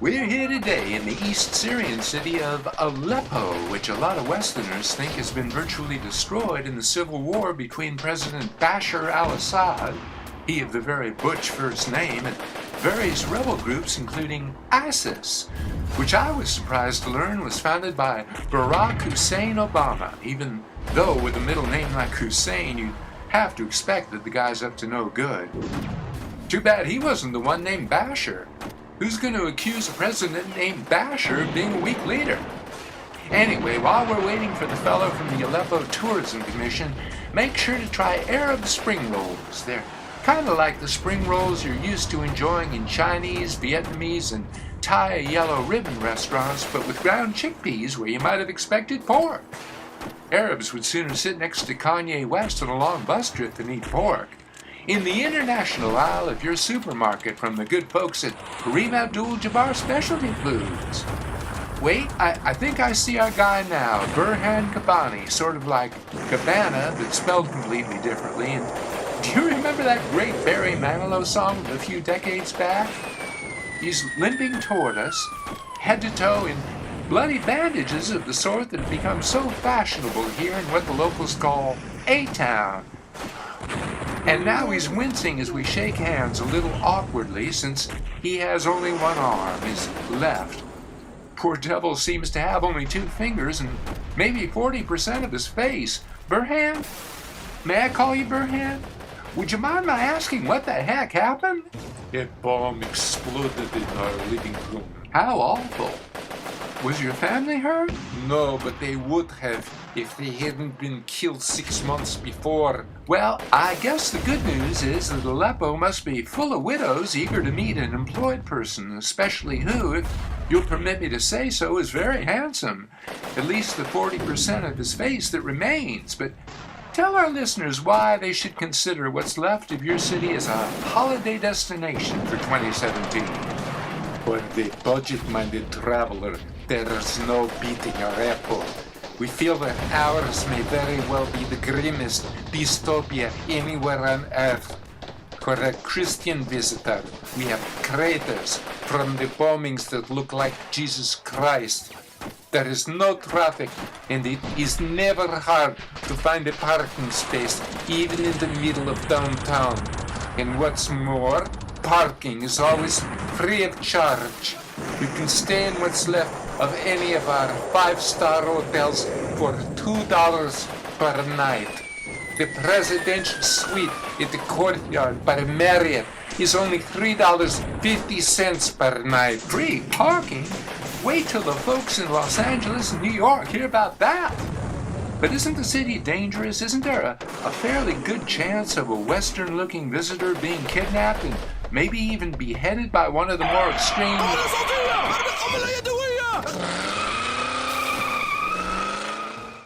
We're here today in the East Syrian city of Aleppo, which a lot of Westerners think has been virtually destroyed in the civil war between President Bashar al-Assad, he of the very butch first name, and various rebel groups including ISIS, which I was surprised to learn was founded by Barack Hussein Obama, even though with a middle name like Hussein you'd have to expect that the guy's up to no good. Too bad he wasn't the one named Bashar. Who's going to accuse a president named Bashar of being a weak leader? Anyway, while we're waiting for the fellow from the Aleppo Tourism Commission, make sure to try Arab spring rolls. They're kind of like the spring rolls you're used to enjoying in Chinese, Vietnamese, and Thai yellow ribbon restaurants, but with ground chickpeas where you might have expected pork. Arabs would sooner sit next to Kanye West on a long bus trip than eat pork. In the international aisle of your supermarket from the good folks at Kareem Abdul Jabbar Specialty Foods. Wait, I think I see our guy now, Burhan Kabani, sort of like Cabana, but spelled completely differently. And do you remember that great Barry Manilow song of a few decades back? He's limping toward us, head to toe in bloody bandages of the sort that have become so fashionable here in what the locals call A-Town. And now he's wincing as we shake hands a little awkwardly since he has only one arm, his left. Poor devil seems to have only 2 fingers and maybe 40% of his face. Burhan? May I call you Burhan? Would you mind my asking what the heck happened? A bomb exploded in our living room. How awful. Was your family hurt? No, but they would have if they hadn't been killed 6 months before. Well, I guess the good news is that Aleppo must be full of widows eager to meet an employed person, especially who, if you'll permit me to say so, is very handsome. At least the 40% of his face that remains. But tell our listeners why they should consider what's left of your city as a holiday destination for 2017. For the budget-minded traveler, there is no beating Aleppo. We feel that ours may very well be the grimmest dystopia anywhere on Earth. For a Christian visitor, we have craters from the bombings that look like Jesus Christ. There is no traffic, and it is never hard to find a parking space, even in the middle of downtown. And what's more, parking is always free of charge. You can stay in what's left of any of our 5-star hotels for $2 per night. The presidential suite at the Courtyard by Marriott is only $3.50 per night. Free parking? Wait till the folks in Los Angeles and New York hear about that. But isn't the city dangerous? Isn't there a fairly good chance of a Western-looking visitor being kidnapped and maybe even beheaded by one of the more extreme...